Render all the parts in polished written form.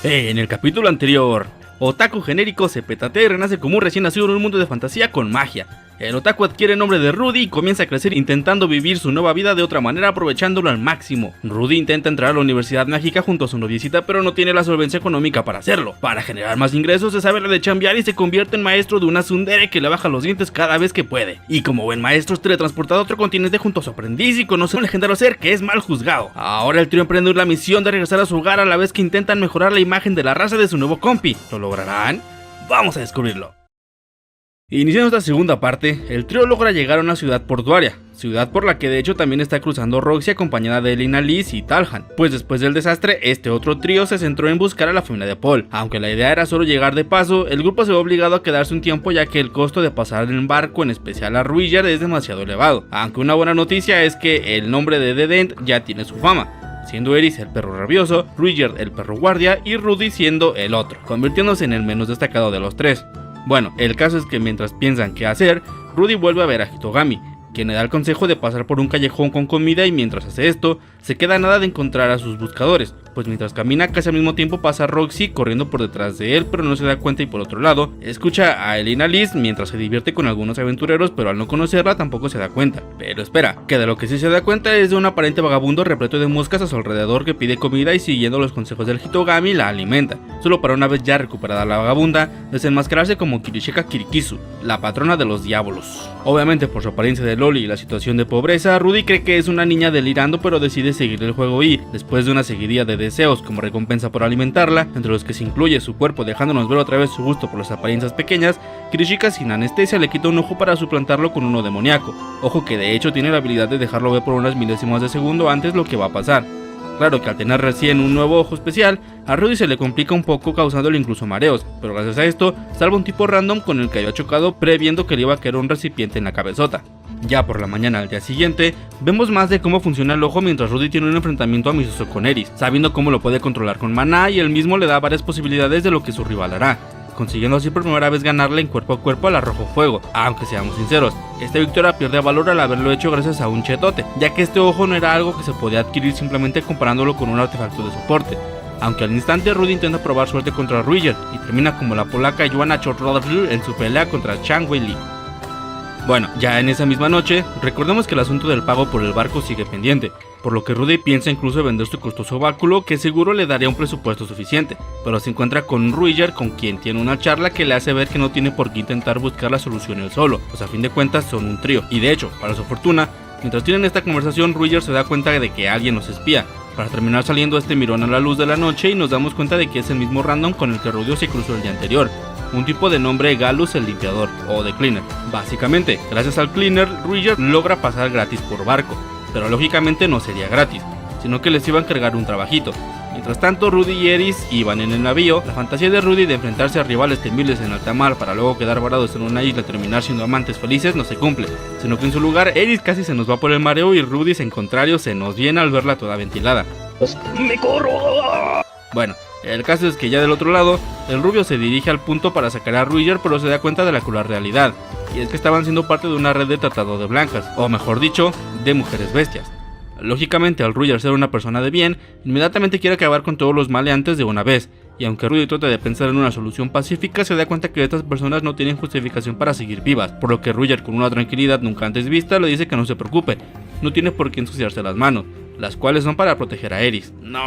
En el capítulo anterior, Otaku genérico se petatea y renace como un recién nacido en un mundo de fantasía con magia. El otaku adquiere el nombre de Rudy y comienza a crecer intentando vivir su nueva vida de otra manera, aprovechándolo al máximo. Rudy intenta entrar a la universidad mágica junto a su noviecita, pero no tiene la solvencia económica para hacerlo. Para generar más ingresos se sabe la de chambear y se convierte en maestro de una tsundere que le baja los dientes cada vez que puede. Y como buen maestro es teletransportado a otro continente junto a su aprendiz y conoce a un legendario ser que es mal juzgado. Ahora el trío emprende la misión de regresar a su hogar a la vez que intentan mejorar la imagen de la raza de su nuevo compi. ¿Lo lograrán? Vamos a descubrirlo. Iniciando esta segunda parte, el trío logra llegar a una ciudad portuaria, ciudad por la que de hecho también está cruzando Roxy acompañada de Elina Liz y Talhan, pues después del desastre, este otro trío se centró en buscar a la familia de Paul. Aunque la idea era solo llegar de paso, el grupo se ve obligado a quedarse un tiempo ya que el costo de pasar en barco, en especial a Ruijerd, es demasiado elevado. Aunque una buena noticia es que el nombre de The Dent ya tiene su fama, siendo Eris el perro rabioso, Ruijerd el perro guardia y Rudy siendo el otro, convirtiéndose en el menos destacado de los tres. Bueno, el caso es que mientras piensan qué hacer, Rudy vuelve a ver a Hitogami, quien le da el consejo de pasar por un callejón con comida y mientras hace esto, se queda a nada de encontrar a sus buscadores, pues mientras camina casi al mismo tiempo pasa a Roxy corriendo por detrás de él pero no se da cuenta y por otro lado, escucha a Elina Liz mientras se divierte con algunos aventureros pero al no conocerla tampoco se da cuenta. Pero espera, que de lo que sí se da cuenta es de un aparente vagabundo repleto de moscas a su alrededor que pide comida y siguiendo los consejos del Hitogami la alimenta, solo para una vez ya recuperada la vagabunda, desenmascararse como Kirishika Kirikizu, la patrona de los diablos. Obviamente por su apariencia de loli y la situación de pobreza, Rudy cree que es una niña delirando pero decide seguir el juego y, después de una seguidilla de deseos como recompensa por alimentarla, entre los que se incluye su cuerpo dejándonos ver otra vez su gusto por las apariencias pequeñas, Kirishika sin anestesia le quita un ojo para suplantarlo con uno demoníaco, ojo que de hecho tiene la habilidad de dejarlo ver por unas milésimas de segundo antes lo que va a pasar. Claro que al tener recién un nuevo ojo especial, a Rudy se le complica un poco causándole incluso mareos, pero gracias a esto salva un tipo random con el que había chocado previendo que le iba a caer un recipiente en la cabezota. Ya por la mañana al día siguiente, vemos más de cómo funciona el ojo mientras Rudy tiene un enfrentamiento amistoso con Eris, sabiendo cómo lo puede controlar con maná y él mismo le da varias posibilidades de lo que su rival hará, consiguiendo así por primera vez ganarle en cuerpo a cuerpo al Arrojo Fuego. Aunque seamos sinceros, esta victoria pierde valor al haberlo hecho gracias a un chetote, ya que este ojo no era algo que se podía adquirir simplemente comparándolo con un artefacto de soporte. Aunque al instante Rudy intenta probar suerte contra Ruijerd y termina como la polaca Joanna Chorrodl en su pelea contra Chang Wei Li. Bueno, ya en esa misma noche, recordemos que el asunto del pago por el barco sigue pendiente, por lo que Rudy piensa incluso vender su costoso báculo que seguro le daría un presupuesto suficiente, pero se encuentra con Ruijerd con quien tiene una charla que le hace ver que no tiene por qué intentar buscar la solución él solo, pues a fin de cuentas son un trío, y de hecho, para su fortuna, mientras tienen esta conversación Ruijerd se da cuenta de que alguien los espía, para terminar saliendo este mirón a la luz de la noche y nos damos cuenta de que es el mismo random con el que Rudy se cruzó el día anterior, un tipo de nombre Galus el limpiador, o The Cleaner. Básicamente, gracias al Cleaner, Ruijerd logra pasar gratis por barco, pero lógicamente no sería gratis, sino que les iba a encargar un trabajito. Mientras tanto, Rudy y Eris iban en el navío. La fantasía de Rudy de enfrentarse a rivales temibles en alta mar para luego quedar varados en una isla y terminar siendo amantes felices no se cumple, sino que en su lugar Eris casi se nos va por el mareo y Rudy en contrario se nos viene al verla toda ventilada. ¡Me corro! Bueno, el caso es que ya del otro lado, el rubio se dirige al punto para sacar a Ruijerd pero se da cuenta de la cruel realidad, y es que estaban siendo parte de una red de tratado de blancas, o mejor dicho, de mujeres bestias. Lógicamente al Ruijerd ser una persona de bien, inmediatamente quiere acabar con todos los maleantes de una vez, y aunque Rudy trata de pensar en una solución pacífica, se da cuenta que estas personas no tienen justificación para seguir vivas, por lo que Ruijerd con una tranquilidad nunca antes vista le dice que no se preocupe, no tiene por qué ensuciarse las manos, las cuales son para proteger a Eris. No,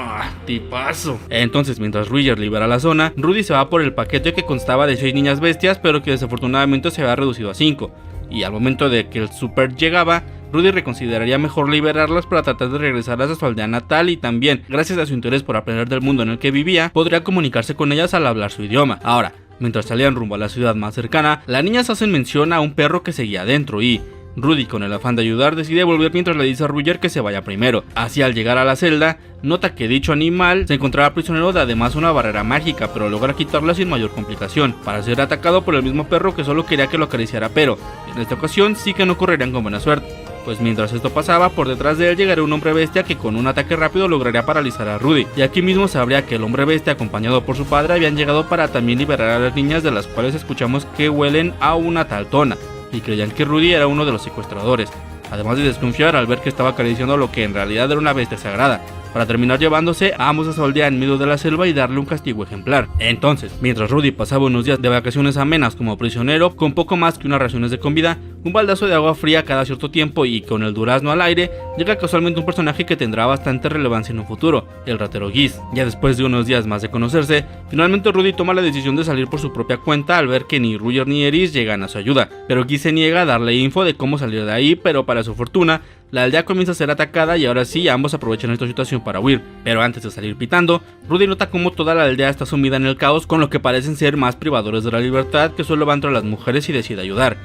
tipazo. Entonces mientras Ruijerd libera la zona, Rudy se va por el paquete que constaba de 6 niñas bestias pero que desafortunadamente se había reducido a 5, y al momento de que el super llegaba, Rudy reconsideraría mejor liberarlas para tratar de regresarlas a su aldea natal y también, gracias a su interés por aprender del mundo en el que vivía, podría comunicarse con ellas al hablar su idioma. Ahora, mientras salían rumbo a la ciudad más cercana, las niñas hacen mención a un perro que seguía adentro y Rudy, con el afán de ayudar, decide volver mientras le dice a Ruijerd que se vaya primero. Así al llegar a la celda, nota que dicho animal se encontraba prisionero de además una barrera mágica, pero logra quitarla sin mayor complicación, para ser atacado por el mismo perro que solo quería que lo acariciara, pero en esta ocasión sí que no correrían con buena suerte, pues mientras esto pasaba, por detrás de él llegaría un hombre bestia que con un ataque rápido lograría paralizar a Rudy, y aquí mismo sabría que el hombre bestia acompañado por su padre habían llegado para también liberar a las niñas de las cuales escuchamos que huelen a una tal tona, y creían que Rudy era uno de los secuestradores, además de desconfiar al ver que estaba acariciando lo que en realidad era una bestia sagrada. para terminar llevándose a ambos a su aldea en medio de la selva y darle un castigo ejemplar. Entonces, mientras Rudy pasaba unos días de vacaciones amenas como prisionero, con poco más que unas raciones de comida, un baldazo de agua fría cada cierto tiempo y con el durazno al aire, llega casualmente un personaje que tendrá bastante relevancia en un futuro, el ratero Geese. Ya después de unos días más de conocerse, finalmente Rudy toma la decisión de salir por su propia cuenta al ver que ni Roger ni Eris llegan a su ayuda, pero Geese se niega a darle info de cómo salir de ahí, pero para su fortuna, la aldea comienza a ser atacada y ahora sí ambos aprovechan esta situación para huir, pero antes de salir pitando, Rudy nota cómo toda la aldea está sumida en el caos con lo que parecen ser más privadores de la libertad que solo van entre las mujeres y decide ayudar.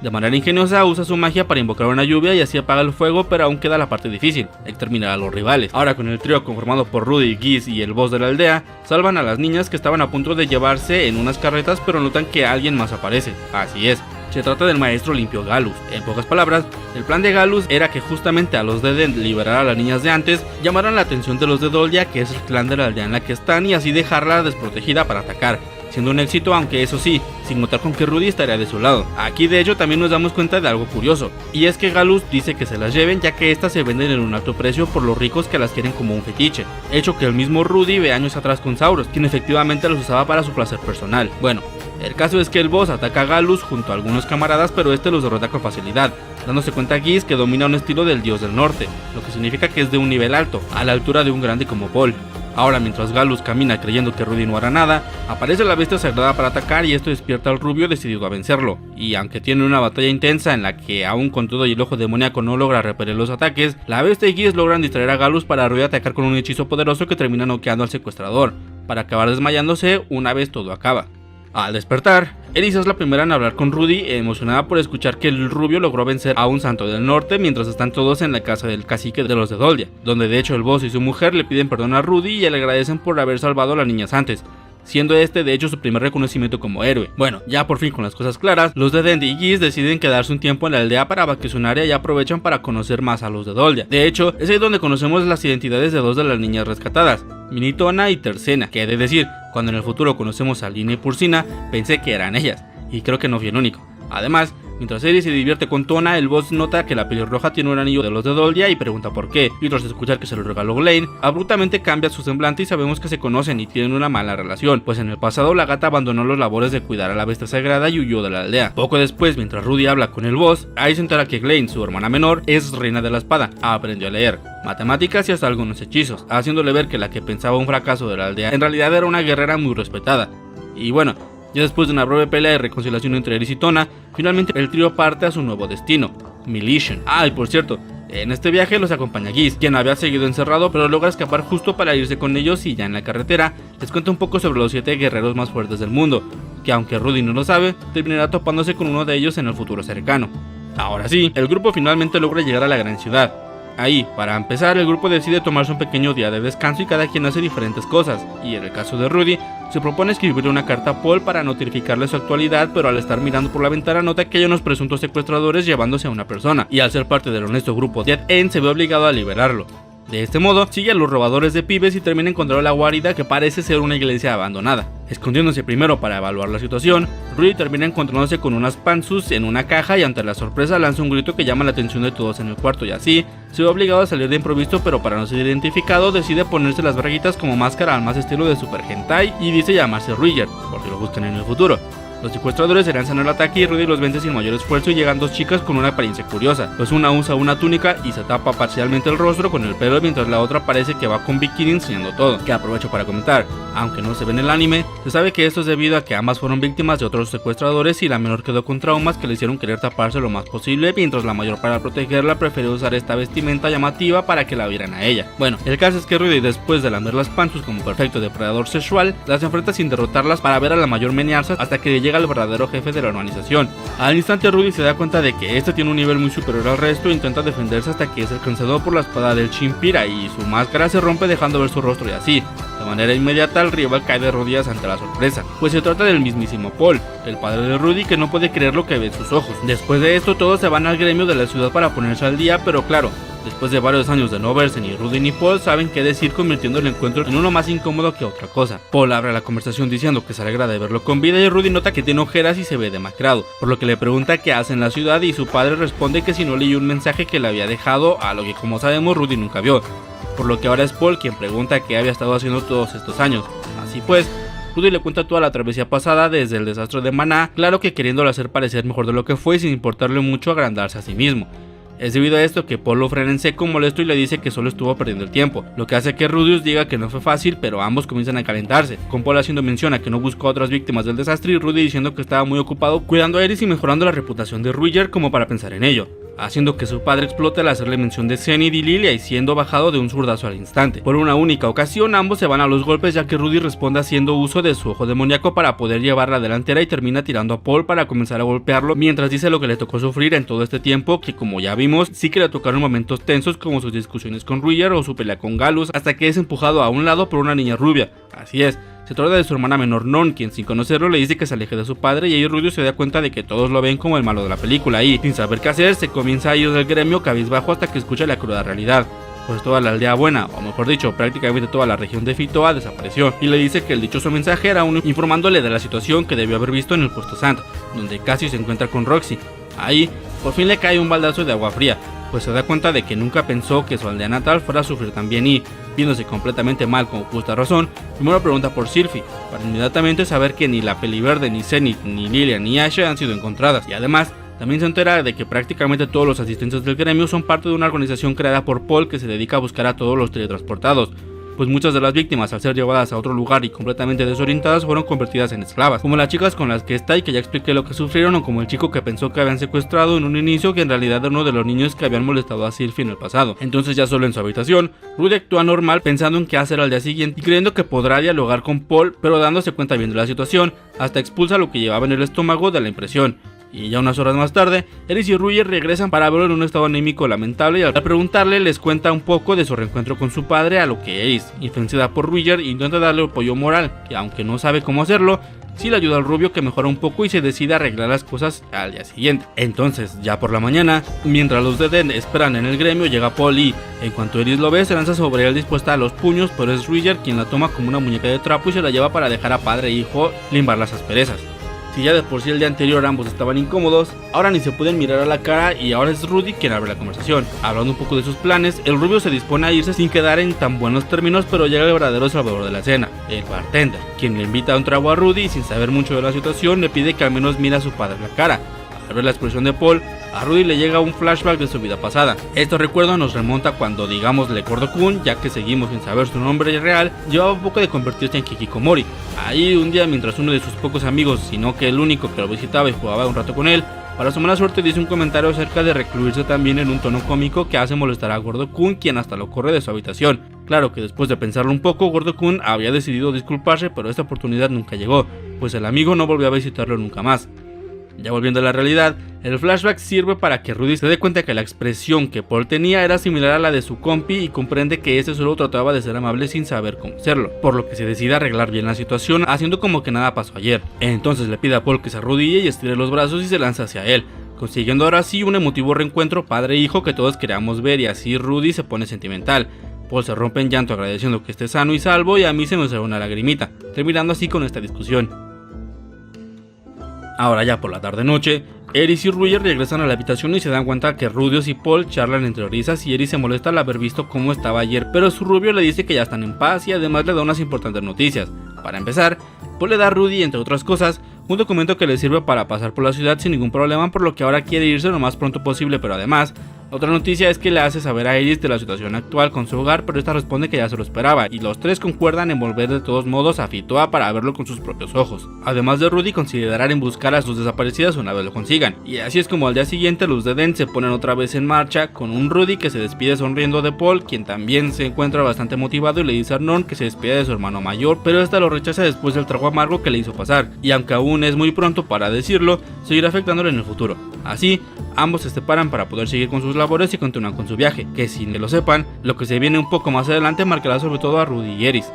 De manera ingeniosa usa su magia para invocar una lluvia y así apaga el fuego, pero aún queda la parte difícil, exterminar a los rivales. Ahora con el trío conformado por Rudy, Geese y el boss de la aldea, salvan a las niñas que estaban a punto de llevarse en unas carretas pero notan que alguien más aparece. Así es, se trata del maestro limpio Galus. En pocas palabras, el plan de Galus era que justamente a los de Den liberar a las niñas de antes, llamaran la atención de los de Dolia, que es el clan de la aldea en la que están, y así dejarla desprotegida para atacar, siendo un éxito, aunque eso sí, sin contar con que Rudy estaría de su lado. Aquí de hecho también nos damos cuenta de algo curioso, y es que Galus dice que se las lleven ya que estas se venden en un alto precio por los ricos que las quieren como un fetiche, hecho que el mismo Rudy ve años atrás con Sauros, quien efectivamente los usaba para su placer personal. Bueno, el caso es que el boss ataca a Galus junto a algunos camaradas, pero este los derrota con facilidad, dándose cuenta Geese que domina un estilo del dios del norte, lo que significa que es de un nivel alto, a la altura de un grande como Paul. Ahora mientras Galus camina creyendo que Rudy no hará nada, aparece la bestia sagrada para atacar y esto despierta al rubio decidido a vencerlo, y aunque tiene una batalla intensa en la que aún con todo y el ojo demoníaco no logra repeler los ataques, la bestia y Geese logran distraer a Galus para Rudy atacar con un hechizo poderoso que termina noqueando al secuestrador, para acabar desmayándose una vez todo acaba. Al despertar, Eris es la primera en hablar con Rudy, emocionada por escuchar que el rubio logró vencer a un santo del norte mientras están todos en la casa del cacique de los de Dolia, donde de hecho el boss y su mujer le piden perdón a Rudy y le agradecen por haber salvado a las niñas antes, siendo este de hecho su primer reconocimiento como héroe. Bueno, ya por fin con las cosas claras, los de Dendy y Geese deciden quedarse un tiempo en la aldea para vacacionar y aprovechan para conocer más a los de Dolia. De hecho, es ahí donde conocemos las identidades de dos de las niñas rescatadas, Minitona y Tercena, que he de decir, cuando en el futuro conocemos a Lina y Pursina, pensé que eran ellas, y creo que no fui el único. Además, mientras Eris se divierte con Tona, el boss nota que la pelirroja tiene un anillo de los de Dolia y pregunta por qué, y tras escuchar que se lo regaló Glenn, abruptamente cambia su semblante y sabemos que se conocen y tienen una mala relación, pues en el pasado la gata abandonó los labores de cuidar a la bestia sagrada y huyó de la aldea. Poco después, mientras Rudy habla con el boss, ahí se entera que Glenn, su hermana menor, es reina de la espada, aprendió a leer matemáticas y hasta algunos hechizos, haciéndole ver que la que pensaba un fracaso de la aldea en realidad era una guerrera muy respetada. Y bueno, ya después de una breve pelea y reconciliación entre Eris y Tona, finalmente el trío parte a su nuevo destino, Militian. Y por cierto, en este viaje los acompaña Geese, quien había seguido encerrado pero logra escapar justo para irse con ellos y ya en la carretera les cuenta un poco sobre los 7 guerreros más fuertes del mundo, que aunque Rudy no lo sabe, terminará topándose con uno de ellos en el futuro cercano. Ahora sí, el grupo finalmente logra llegar a la gran ciudad. Ahí, para empezar, el grupo decide tomarse un pequeño día de descanso y cada quien hace diferentes cosas, y en el caso de Rudy, se propone escribirle una carta a Paul para notificarle su actualidad, pero al estar mirando por la ventana nota que hay unos presuntos secuestradores llevándose a una persona, y al ser parte del honesto grupo Dead End se ve obligado a liberarlo. De este modo, sigue a los robadores de pibes y termina encontrando la guarida que parece ser una iglesia abandonada. Escondiéndose primero para evaluar la situación, Rudy termina encontrándose con unas panzus en una caja y ante la sorpresa lanza un grito que llama la atención de todos en el cuarto y así, se ve obligado a salir de improviso pero para no ser identificado decide ponerse las braguitas como máscara al más estilo de Super Hentai y dice llamarse Ruiger, por si lo buscan en el futuro. Los secuestradores se lanzan al ataque y Rudy los vence sin mayor esfuerzo y llegan dos chicas con una apariencia curiosa, pues una usa una túnica y se tapa parcialmente el rostro con el pelo mientras la otra parece que va con bikini enseñando todo, que aprovecho para comentar, aunque no se ve en el anime, se sabe que esto es debido a que ambas fueron víctimas de otros secuestradores y la menor quedó con traumas que le hicieron querer taparse lo más posible, mientras la mayor para protegerla prefirió usar esta vestimenta llamativa para que la vieran a ella. Bueno, el caso es que Rudy después de lamer las panzas como perfecto depredador sexual, las enfrenta sin derrotarlas para ver a la mayor menearse hasta que llega el verdadero jefe de la organización. Al instante Rudy se da cuenta de que este tiene un nivel muy superior al resto e intenta defenderse hasta que es alcanzado por la espada del Chimpira y su máscara se rompe dejando ver su rostro y así. De manera inmediata el rival cae de rodillas ante la sorpresa, pues se trata del mismísimo Paul, el padre de Rudy que no puede creer lo que ve en sus ojos. Después de esto todos se van al gremio de la ciudad para ponerse al día, pero claro, después de varios años de no verse, ni Rudy ni Paul saben qué decir, convirtiendo el encuentro en uno más incómodo que otra cosa. Paul abre la conversación diciendo que se alegra de verlo con vida y Rudy nota que tiene ojeras y se ve demacrado, por lo que le pregunta qué hace en la ciudad y su padre responde que si no leyó un mensaje que le había dejado, a lo que como sabemos Rudy nunca vio. por lo que ahora es Paul quien pregunta qué había estado haciendo todos estos años. Así pues, Rudy le cuenta toda la travesía pasada desde el desastre de Maná, claro que queriéndolo hacer parecer mejor de lo que fue sin importarle mucho agrandarse a sí mismo. Es debido a esto que Paul lo frena en seco molesto y le dice que solo estuvo perdiendo el tiempo, lo que hace que Rudius diga que no fue fácil, pero ambos comienzan a calentarse, con Paul haciendo mención a que no buscó a otras víctimas del desastre y Rudy diciendo que estaba muy ocupado cuidando a Eris y mejorando la reputación de Ruger como para pensar en ello, haciendo que su padre explote al hacerle mención de Zenith y Lilia y siendo bajado de un zurdazo al instante. Por una única ocasión ambos se van a los golpes ya que Rudy responde haciendo uso de su ojo demoníaco para poder llevar la delantera y termina tirando a Paul para comenzar a golpearlo mientras dice lo que le tocó sufrir en todo este tiempo, que como ya vimos sí que le tocaron momentos tensos como sus discusiones con Ruger o su pelea con Galus hasta que es empujado a un lado por una niña rubia. Así es, se trata de su hermana menor Non, quien sin conocerlo le dice que se aleje de su padre y ahí Rudius se da cuenta de que todos lo ven como el malo de la película y, sin saber qué hacer, se comienza a ir del gremio cabizbajo hasta que escucha la cruda realidad. Pues toda la aldea buena, o mejor dicho, prácticamente toda la región de Fitoa desapareció y le dice que el dichoso mensaje era uno informándole de la situación que debió haber visto en el puesto Santa, donde Cassio se encuentra con Roxy. Ahí, por fin le cae un baldazo de agua fría, pues se da cuenta de que nunca pensó que su aldea natal fuera a sufrir tan bien y, viéndose completamente mal con justa razón, primero pregunta por Sylphie, para inmediatamente saber que ni la Peliverde, ni Zenith, ni Lilia, ni Asha han sido encontradas, y además también se entera de que prácticamente todos los asistentes del gremio son parte de una organización creada por Paul que se dedica a buscar a todos los teletransportados, pues muchas de las víctimas al ser llevadas a otro lugar y completamente desorientadas fueron convertidas en esclavas, como las chicas con las que está y que ya expliqué lo que sufrieron, o como el chico que pensó que habían secuestrado en un inicio que en realidad era uno de los niños que habían molestado a Sylphie en el pasado. Entonces ya solo en su habitación, Rudy actúa normal pensando en qué hacer al día siguiente y creyendo que podrá dialogar con Paul, pero dándose cuenta bien de la situación, hasta expulsa lo que llevaba en el estómago de la impresión. Y ya unas horas más tarde, Eris y Ruger regresan para verlo en un estado anímico lamentable y al preguntarle les cuenta un poco de su reencuentro con su padre, a lo que Eris, influenciada por Ruger, intenta darle apoyo moral, que aunque no sabe cómo hacerlo, sí le ayuda al rubio que mejora un poco y se decide a arreglar las cosas al día siguiente. Entonces, ya por la mañana, mientras los de Den esperan en el gremio, llega Paul y, en cuanto Eris lo ve, se lanza sobre él dispuesta a los puños, pero es Ruger quien la toma como una muñeca de trapo y se la lleva para dejar a padre e hijo limbar las asperezas. Si ya de por sí el día anterior ambos estaban incómodos, ahora ni se pueden mirar a la cara y ahora es Rudy quien abre la conversación. Hablando un poco de sus planes, el rubio se dispone a irse sin quedar en tan buenos términos, pero llega el verdadero salvador de la escena, el bartender, quien le invita a un trago a Rudy y sin saber mucho de la situación le pide que al menos mire a su padre en la cara. Al ver la expresión de Paul, a Rudy le llega un flashback de su vida pasada. Este recuerdo nos remonta cuando, digámosle, Gordo-kun, ya que seguimos sin saber su nombre real, llevaba poco de convertirse en Hikikomori. Ahí un día, mientras uno de sus pocos amigos, sino que el único que lo visitaba y jugaba un rato con él, para su mala suerte dice un comentario acerca de recluirse también en un tono cómico que hace molestar a Gordo-kun, quien hasta lo corre de su habitación. Claro que después de pensarlo un poco, Gordo-kun había decidido disculparse, pero esta oportunidad nunca llegó, pues el amigo no volvió a visitarlo nunca más. Ya volviendo a la realidad, el flashback sirve para que Rudy se dé cuenta que la expresión que Paul tenía era similar a la de su compi y comprende que este solo trataba de ser amable sin saber cómo serlo, por lo que se decide arreglar bien la situación haciendo como que nada pasó ayer. Entonces le pide a Paul que se arrodille y estire los brazos y se lanza hacia él, consiguiendo ahora sí un emotivo reencuentro padre-hijo que todos queríamos ver, y así Rudy se pone sentimental. Paul se rompe en llanto agradeciendo que esté sano y salvo y a mí se me sale una lagrimita, terminando así con esta discusión. Ahora ya por la tarde-noche, Eris y Ruger regresan a la habitación y se dan cuenta que Rudius y Paul charlan entre risas y Eris se molesta al haber visto cómo estaba ayer, pero su rubio le dice que ya están en paz y además le da unas importantes noticias. Para empezar, Paul le da a Rudy, entre otras cosas, un documento que le sirve para pasar por la ciudad sin ningún problema, por lo que ahora quiere irse lo más pronto posible, pero además, otra noticia es que le hace saber a Eris de la situación actual con su hogar, pero esta responde que ya se lo esperaba, y los tres concuerdan en volver de todos modos a Fitoa para verlo con sus propios ojos. Además de Rudy considerar en buscar a sus desaparecidas una vez lo consigan, y así es como al día siguiente los de Den se ponen otra vez en marcha, con un Rudy que se despide sonriendo de Paul, quien también se encuentra bastante motivado y le dice a Non que se despide de su hermano mayor, pero esta lo rechaza después del trago amargo que le hizo pasar, y aunque aún es muy pronto para decirlo, seguirá afectándole en el futuro. Así, ambos se separan para poder seguir con sus labores y continúan con su viaje, que sin que lo sepan, lo que se viene un poco más adelante marcará sobre todo a Rudy y Eris.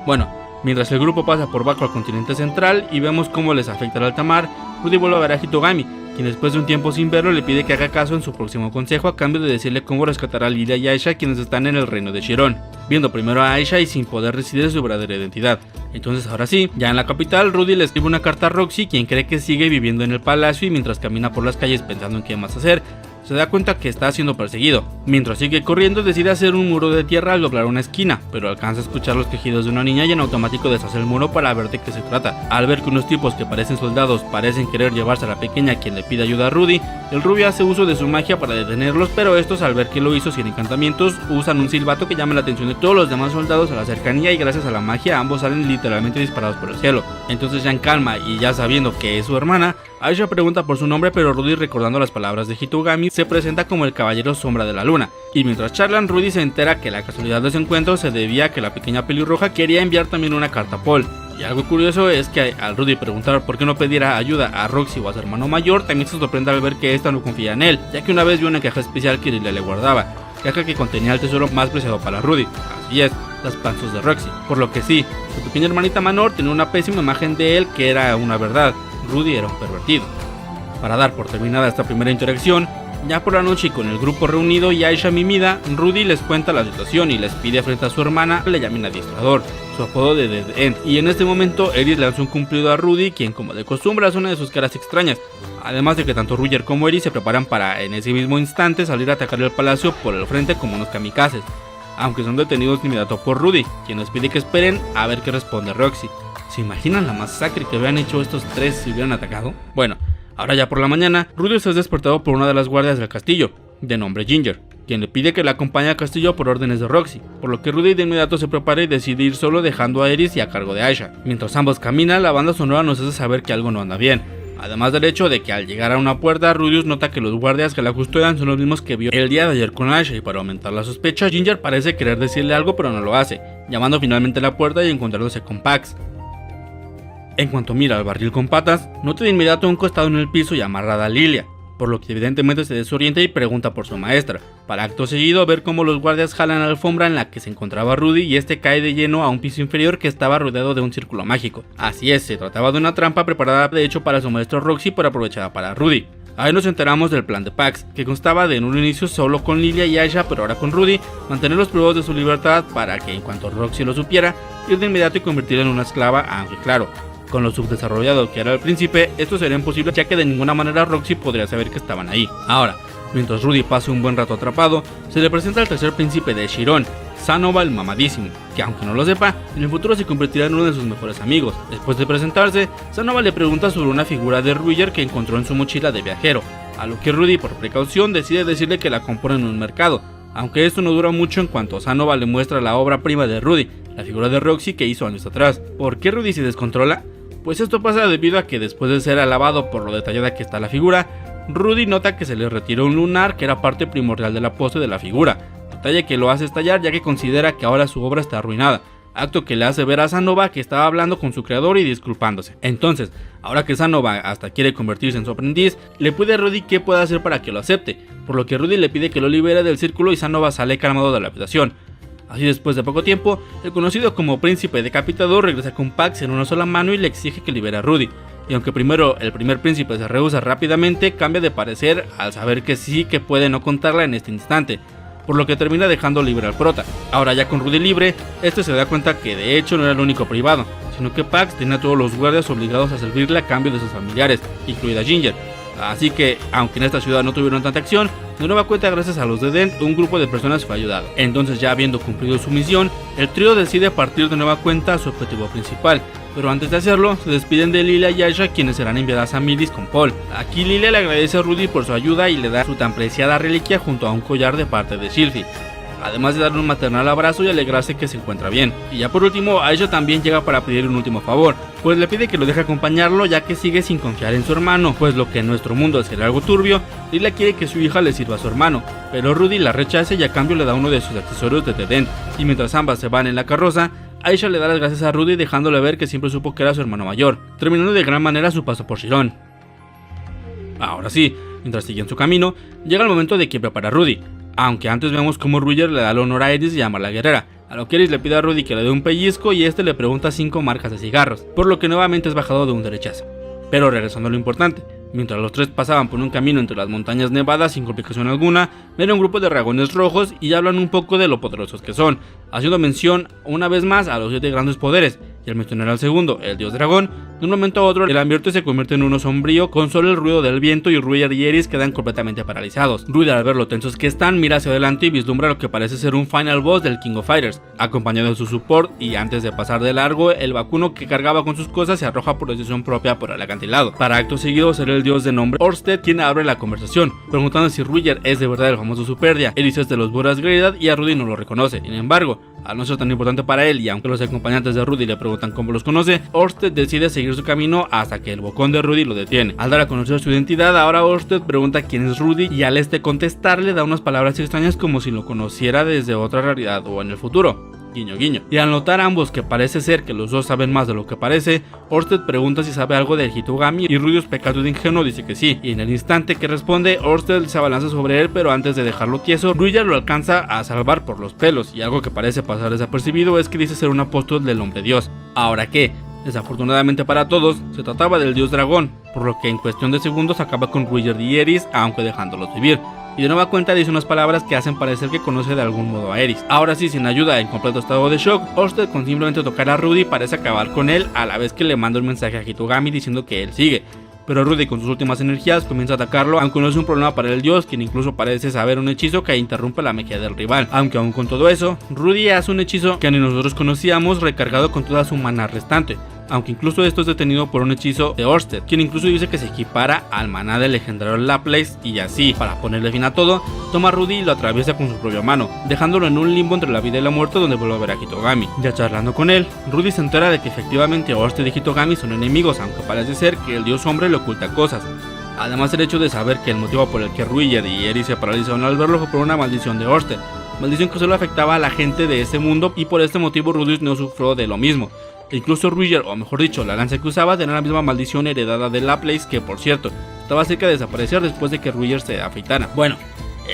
Bueno, mientras el grupo pasa por Baku al continente central y vemos cómo les afecta el alta mar, Rudy vuelve a ver a Hitogami, quien después de un tiempo sin verlo le pide que haga caso en su próximo consejo a cambio de decirle cómo rescatar a Lilia y Aisha, quienes están en el reino de Chiron, viendo primero a Aisha y sin poder decidir su verdadera identidad. Entonces ahora sí, ya en la capital, Rudy le escribe una carta a Roxy, quien cree que sigue viviendo en el palacio, y mientras camina por las calles pensando en qué más hacer, se da cuenta que está siendo perseguido. Mientras sigue corriendo, decide hacer un muro de tierra al doblar una esquina, pero alcanza a escuchar los quejidos de una niña y en automático deshace el muro para ver de qué se trata. Al ver que unos tipos que parecen soldados parecen querer llevarse a la pequeña quien le pide ayuda a Rudy, el rubio hace uso de su magia para detenerlos, pero estos, al ver que lo hizo sin encantamientos, usan un silbato que llama la atención de todos los demás soldados a la cercanía y gracias a la magia ambos salen literalmente disparados por el cielo. Entonces ya en calma y ya sabiendo que es su hermana, Aisha pregunta por su nombre, pero Rudy, recordando las palabras de Hitogami, se presenta como el caballero sombra de la luna. Y mientras charlan, Rudy se entera que la casualidad de su encuentro se debía a que la pequeña pelirroja quería enviar también una carta a Paul. Y algo curioso es que al Rudy preguntar por qué no pedirá ayuda a Roxy o a su hermano mayor, también se sorprende al ver que esta no confía en él, ya que una vez vio una caja especial que Lilia le guardaba, caja que contenía el tesoro más preciado para Rudy, así es, las panzas de Roxy. Por lo que sí, su pequeña hermanita menor tenía una pésima imagen de él que era una verdad: Rudy era un pervertido. Para dar por terminada esta primera interacción, ya por la noche y con el grupo reunido y Aisha mimida, Rudy les cuenta la situación y les pide frente a su hermana le llamen adiestrador, su apodo de Dead End. Y en este momento Eris lanza un cumplido a Rudy, quien como de costumbre hace una de sus caras extrañas, además de que tanto Roger como Eris se preparan para en ese mismo instante salir a atacar el palacio por el frente como unos kamikazes, aunque son detenidos de inmediato por Rudy, quien les pide que esperen a ver qué responde Roxy. ¿Se imaginan la masacre que habrían hecho estos tres si hubieran atacado? Bueno, ahora ya por la mañana, Rudy es despertado por una de las guardias del castillo, de nombre Ginger, quien le pide que la acompañe al castillo por órdenes de Roxy, por lo que Rudy de inmediato se prepara y decide ir solo, dejando a Eris y a cargo de Aisha. Mientras ambos caminan, la banda sonora nos hace saber que algo no anda bien, además del hecho de que al llegar a una puerta, Rudius nota que los guardias que la custodian son los mismos que vio el día de ayer con Aisha, y para aumentar la sospecha, Ginger parece querer decirle algo pero no lo hace, llamando finalmente a la puerta y encontrándose con Pax. En cuanto mira al barril con patas, nota de inmediato un costado en el piso y amarrada a Lilia, por lo que evidentemente se desorienta y pregunta por su maestra, para acto seguido ver cómo los guardias jalan la alfombra en la que se encontraba Rudy y este cae de lleno a un piso inferior que estaba rodeado de un círculo mágico. Así es, se trataba de una trampa preparada de hecho para su maestro Roxy, pero aprovechada para Rudy. Ahí nos enteramos del plan de Pax, que constaba de en un inicio solo con Lilia y Aisha, pero ahora con Rudy, mantenerlos privados de su libertad para que en cuanto Roxy lo supiera, ir de inmediato y convertirla en una esclava, aunque claro, con lo subdesarrollado que era el príncipe, esto sería imposible, ya que de ninguna manera Roxy podría saber que estaban ahí. Ahora, mientras Rudy pasa un buen rato atrapado, se le presenta al tercer príncipe de Chiron, Sanova el mamadísimo, que aunque no lo sepa, en el futuro se convertirá en uno de sus mejores amigos. Después de presentarse, Sanova le pregunta sobre una figura de Roger que encontró en su mochila de viajero, a lo que Rudy por precaución decide decirle que la compró en un mercado, aunque esto no dura mucho en cuanto Sanova le muestra la obra prima de Rudy, la figura de Roxy que hizo años atrás. ¿Por qué Rudy se descontrola? Pues esto pasa debido a que después de ser alabado por lo detallada que está la figura, Rudy nota que se le retiró un lunar que era parte primordial de la pose de la figura, detalle que lo hace estallar ya que considera que ahora su obra está arruinada, acto que le hace ver a Sanova que estaba hablando con su creador y disculpándose. Entonces, ahora que Sanova hasta quiere convertirse en su aprendiz, le pide a Rudy qué puede hacer para que lo acepte, por lo que Rudy le pide que lo libere del círculo y Sanova sale calmado de la habitación. Así después de poco tiempo, el conocido como príncipe decapitador regresa con Pax en una sola mano y le exige que libere a Rudy. Y aunque primero el primer príncipe se rehúsa rápidamente, cambia de parecer al saber que sí que puede no contarla en este instante, por lo que termina dejando libre al prota. Ahora ya con Rudy libre, este se da cuenta que de hecho no era el único privado, sino que Pax tenía a todos los guardias obligados a servirle a cambio de sus familiares, incluida Ginger. Así que, aunque en esta ciudad no tuvieron tanta acción, de nueva cuenta gracias a los de Dent, un grupo de personas fue ayudado. Entonces, ya habiendo cumplido su misión, el trío decide partir de nueva cuenta a su objetivo principal, pero antes de hacerlo, se despiden de Lilia y Aisha, quienes serán enviadas a Milis con Paul. Aquí Lilia le agradece a Rudy por su ayuda y le da su tan preciada reliquia junto a un collar de parte de Sylphie, además de darle un maternal abrazo y alegrarse que se encuentra bien. Y ya por último, Aisha también llega para pedir un último favor, pues le pide que lo deje acompañarlo ya que sigue sin confiar en su hermano, pues lo que en nuestro mundo sería algo turbio, Lilia quiere que su hija le sirva a su hermano, pero Rudy la rechaza y a cambio le da uno de sus accesorios de Tedent, y mientras ambas se van en la carroza, Aisha le da las gracias a Rudy dejándole ver que siempre supo que era su hermano mayor, terminando de gran manera su paso por Chiron. Ahora sí, mientras siguen su camino, llega el momento de quiebre para Rudy, aunque antes vemos como Roger le da el honor a Eris y llama a la guerrera, a lo que Eris le pide a Rudy que le dé un pellizco y este le pregunta 5 marcas de cigarros, por lo que nuevamente es bajado de un derechazo. Pero regresando a lo importante, mientras los tres pasaban por un camino entre las montañas nevadas sin complicación alguna, ven a un grupo de dragones rojos y hablan un poco de lo poderosos que son, haciendo mención una vez más a los 7 grandes poderes, y al mencionar al segundo, el dios dragón, De un momento a otro, el ambiente se convierte en uno sombrío, con solo el ruido del viento, y Rudy y Eris quedan completamente paralizados. Rudy, al ver lo tensos que están, mira hacia adelante y vislumbra lo que parece ser un final boss del King of Fighters, acompañado de su support, y antes de pasar de largo, el vacuno que cargaba con sus cosas se arroja por decisión propia por el acantilado. Para acto seguido ser el dios de nombre Ørsted quien abre la conversación, preguntando si Rudy es de verdad el famoso Superdia. Eris es de los Borasgreidad y a Rudy no lo reconoce. Sin embargo, al no ser tan importante para él, y aunque los acompañantes de Rudy le preguntan cómo los conoce, Ørsted decide seguir su camino hasta que el bocón de Rudy lo detiene. Al dar a conocer su identidad, ahora Ørsted pregunta quién es Rudy, y al contestar le da unas palabras extrañas como si lo conociera desde otra realidad o en el futuro. Guiño guiño. Y al notar ambos que parece ser que los dos saben más de lo que parece, Ørsted pregunta si sabe algo del Hitogami, y Rudy, pecado de ingenuo, dice que sí. Y en el instante que responde, Ørsted se abalanza sobre él, pero antes de dejarlo tieso, Rudy lo alcanza a salvar por los pelos, y algo que parece pasar desapercibido es que dice ser un apóstol del hombre dios. Ahora que, desafortunadamente para todos, se trataba del dios dragón, por lo que en cuestión de segundos acaba con Rudy y Eris, aunque dejándolos vivir. Y de nueva cuenta dice unas palabras que hacen parecer que conoce de algún modo a Eris. Ahora sí, sin ayuda, en completo estado de shock, Ørsted con simplemente tocar a Rudy parece acabar con él, a la vez que le manda un mensaje a Hitogami diciendo que él sigue. Pero Rudy, con sus últimas energías, comienza a atacarlo, aunque no es un problema para el dios, quien incluso parece saber un hechizo que interrumpe la magia del rival. Aunque aún con todo eso, Rudy hace un hechizo que ni nosotros conocíamos, recargado con toda su maná restante, aunque incluso esto es detenido por un hechizo de Ørsted, quien incluso dice que se equipara al maná del legendario Laplace, y así, para ponerle fin a todo, toma a Rudy y lo atraviesa con su propia mano, dejándolo en un limbo entre la vida y la muerte, donde vuelve a ver a Hitogami. Ya charlando con él, Rudy se entera de que efectivamente Ørsted y Hitogami son enemigos, aunque parece ser que el dios hombre le oculta cosas. Además, el hecho de saber que el motivo por el que Rudy y Eris se paralizaron al verlo fue por una maldición de Ørsted, maldición que solo afectaba a la gente de ese mundo, y por este motivo Rudy no sufrió de lo mismo. Incluso Rudy, o mejor dicho, la lanza que usaba, tenía la misma maldición heredada de Laplace, que por cierto, estaba cerca de desaparecer después de que Rudy se afeitara. Bueno,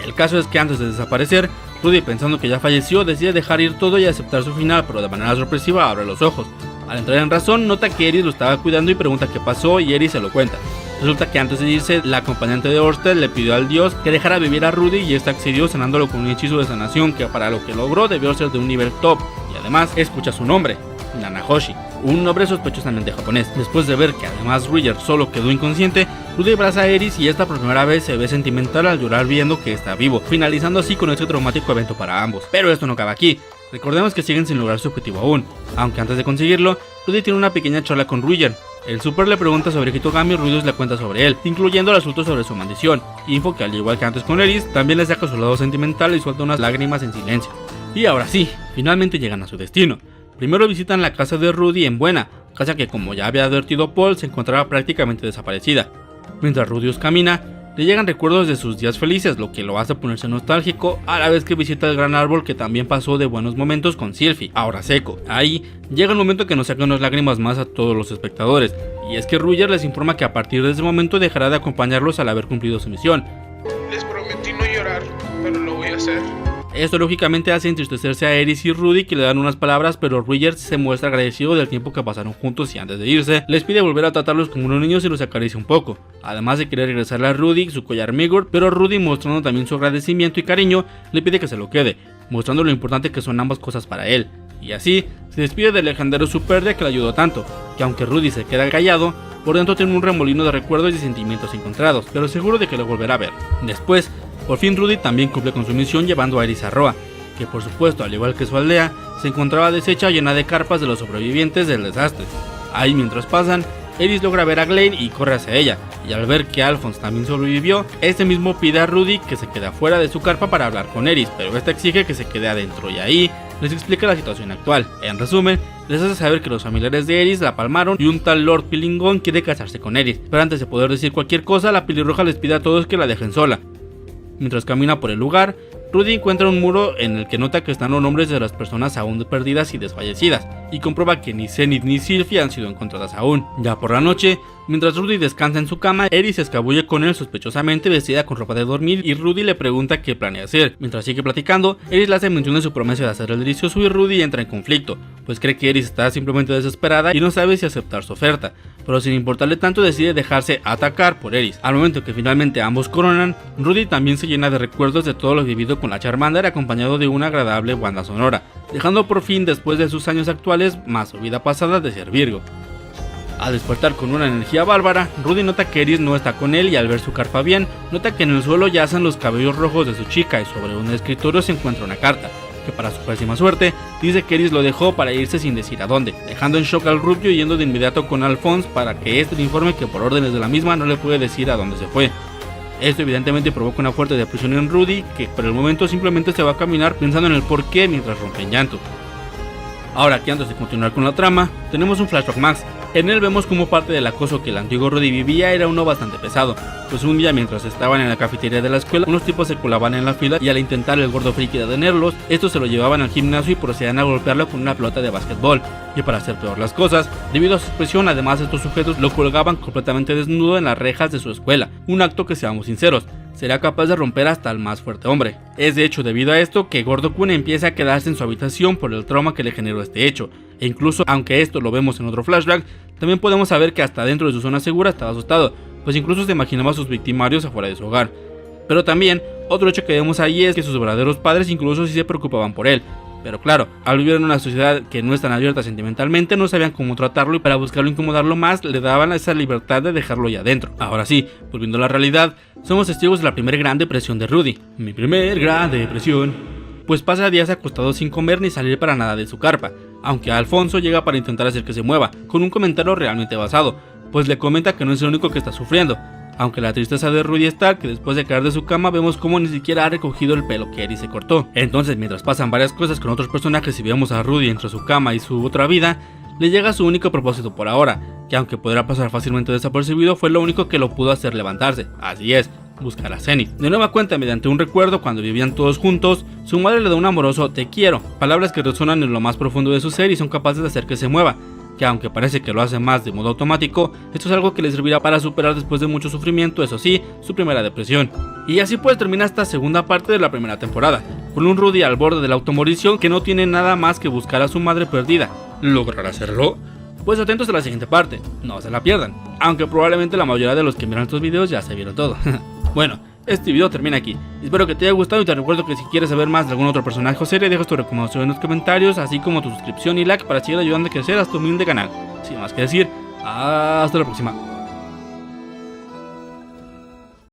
el caso es que antes de desaparecer, Rudy, pensando que ya falleció, decide dejar ir todo y aceptar su final, pero de manera sorpresiva abre los ojos. Al entrar en razón, nota que Eris lo estaba cuidando y pregunta qué pasó, y Eris se lo cuenta. Resulta que antes de irse, la acompañante de Ørsted le pidió al dios que dejara vivir a Rudy, y este accedió sanándolo con un hechizo de sanación que para lo que logró debió ser de un nivel top, y además escucha su nombre, Nanahoshi, un nombre sospechosamente japonés. Después de ver que además Rudy solo quedó inconsciente, Rudy abraza a Eris y esta por primera vez se ve sentimental al llorar viendo que está vivo, finalizando así con este traumático evento para ambos. Pero esto no acaba aquí. Recordemos que siguen sin lograr su objetivo aún, aunque antes de conseguirlo, Rudy tiene una pequeña charla con Rudy. El Super le pregunta sobre Hitogami y Rudy le cuenta sobre él, incluyendo el asunto sobre su maldición, info que al igual que antes con Eris, también le saca su lado sentimental y suelta unas lágrimas en silencio. Y ahora sí, finalmente llegan a su destino. Primero visitan la casa de Rudy en Buena, casa que, como ya había advertido Paul, se encontraba prácticamente desaparecida. Mientras Rudy camina, le llegan recuerdos de sus días felices, lo que lo hace ponerse nostálgico, a la vez que visita el gran árbol que también pasó de buenos momentos con Sylphie, ahora seco. Ahí llega el momento que nos saca unas lágrimas más a todos los espectadores, y es que Rudy les informa que a partir de ese momento dejará de acompañarlos al haber cumplido su misión. Les prometí no llorar, pero lo voy a hacer. Esto lógicamente hace entristecerse a Eris y Rudy, que le dan unas palabras, pero Rudy se muestra agradecido del tiempo que pasaron juntos y antes de irse, les pide volver a tratarlos como unos niños y los acaricia un poco, además de querer regresarle a Rudy su collar Migor, pero Rudy, mostrando también su agradecimiento y cariño, le pide que se lo quede, mostrando lo importante que son ambas cosas para él. Y así, se despide del legendario Superdia que le ayudó tanto, que aunque Rudy se queda callado, por dentro tiene un remolino de recuerdos y sentimientos encontrados, pero seguro de que lo volverá a ver. Después, por fin Rudy también cumple con su misión llevando a Eris a Roa, que por supuesto, al igual que su aldea, se encontraba deshecha llena de carpas de los sobrevivientes del desastre. Ahí mientras pasan, Eris logra ver a Glenn y corre hacia ella, y al ver que Alphonse también sobrevivió, este mismo pide a Rudy que se quede afuera de su carpa para hablar con Eris, pero esta exige que se quede adentro, y ahí les explica la situación actual. En resumen, les hace saber que los familiares de Eris la palmaron y un tal Lord Pilingón quiere casarse con Eris, pero antes de poder decir cualquier cosa, la pelirroja les pide a todos que la dejen sola. Mientras camina por el lugar, Rudy encuentra un muro en el que nota que están los nombres de las personas aún perdidas y desfallecidas, y comprueba que ni Zenith ni Sylphie han sido encontradas aún. Ya por la noche, mientras Rudy descansa en su cama, Eris se escabulle con él sospechosamente vestida con ropa de dormir y Rudy le pregunta qué planea hacer. Mientras sigue platicando, Eris le hace mención de su promesa de hacer el delicioso y Rudy entra en conflicto, pues cree que Eris está simplemente desesperada y no sabe si aceptar su oferta, pero sin importarle tanto decide dejarse atacar por Eris. Al momento que finalmente ambos coronan, Rudy también se llena de recuerdos de todo lo vivido con la Charmander acompañado de una agradable banda sonora, dejando por fin después de sus años actuales más su vida pasada de ser Virgo. Al despertar con una energía bárbara, Rudy nota que Eris no está con él y al ver su carpa bien, nota que en el suelo yacen los cabellos rojos de su chica y sobre un escritorio se encuentra una carta, que para su pésima suerte, dice que Eris lo dejó para irse sin decir a dónde, dejando en shock al rubio y yendo de inmediato con Alphonse para que este le informe que por órdenes de la misma no le puede decir a dónde se fue. Esto evidentemente provoca una fuerte depresión en Rudy, que por el momento simplemente se va a caminar pensando en el porqué mientras rompe en llanto. Ahora que antes de continuar con la trama, tenemos un flashback más. En él vemos como parte del acoso que el antiguo Rudy vivía era uno bastante pesado, pues un día mientras estaban en la cafetería de la escuela, unos tipos se colaban en la fila y al intentar el gordo friki detenerlos, estos se lo llevaban al gimnasio y procedían a golpearlo con una pelota de básquetbol. Y para hacer peor las cosas, debido a su expresión, además estos sujetos lo colgaban completamente desnudo en las rejas de su escuela, un acto que, seamos sinceros, será capaz de romper hasta el más fuerte hombre. Es de hecho debido a esto que Gordo Kun empieza a quedarse en su habitación por el trauma que le generó este hecho, e incluso aunque esto lo vemos en otro flashback, también podemos saber que hasta dentro de su zona segura estaba asustado, pues incluso se imaginaba a sus victimarios afuera de su hogar. Pero también, otro hecho que vemos ahí es que sus verdaderos padres incluso sí se preocupaban por él, pero claro, al vivir en una sociedad que no es tan abierta sentimentalmente, no sabían cómo tratarlo y para buscarlo incomodarlo más, le daban esa libertad de dejarlo ya adentro. Ahora sí, volviendo a la realidad, somos testigos de la primera gran depresión de Rudy. Mi primer gran depresión. Pues pasa días acostado sin comer ni salir para nada de su carpa, aunque Alfonso llega para intentar hacer que se mueva, con un comentario realmente basado, pues le comenta que no es el único que está sufriendo. Aunque la tristeza de Rudy está que después de caer de su cama vemos como ni siquiera ha recogido el pelo que Eris se cortó. Entonces, mientras pasan varias cosas con otros personajes y vemos a Rudy entre su cama y su otra vida, le llega su único propósito por ahora, que aunque podrá pasar fácilmente desapercibido, fue lo único que lo pudo hacer levantarse. Así es, buscar a Zenith. De nueva cuenta, mediante un recuerdo cuando vivían todos juntos, su madre le da un amoroso "te quiero", palabras que resuenan en lo más profundo de su ser y son capaces de hacer que se mueva, que aunque parece que lo hace más de modo automático, esto es algo que le servirá para superar después de mucho sufrimiento, eso sí, su primera depresión. Y así pues termina esta segunda parte de la primera temporada, con un Rudy al borde de la automorición que no tiene nada más que buscar a su madre perdida. ¿Logrará hacerlo? Pues atentos a la siguiente parte, no se la pierdan, aunque probablemente la mayoría de los que miran estos videos ya se vieron todo. Bueno, este video termina aquí, espero que te haya gustado y te recuerdo que si quieres saber más de algún otro personaje o serie, dejas tu recomendación en los comentarios, así como tu suscripción y like para seguir ayudando a crecer a este humilde canal. Sin más que decir, hasta la próxima.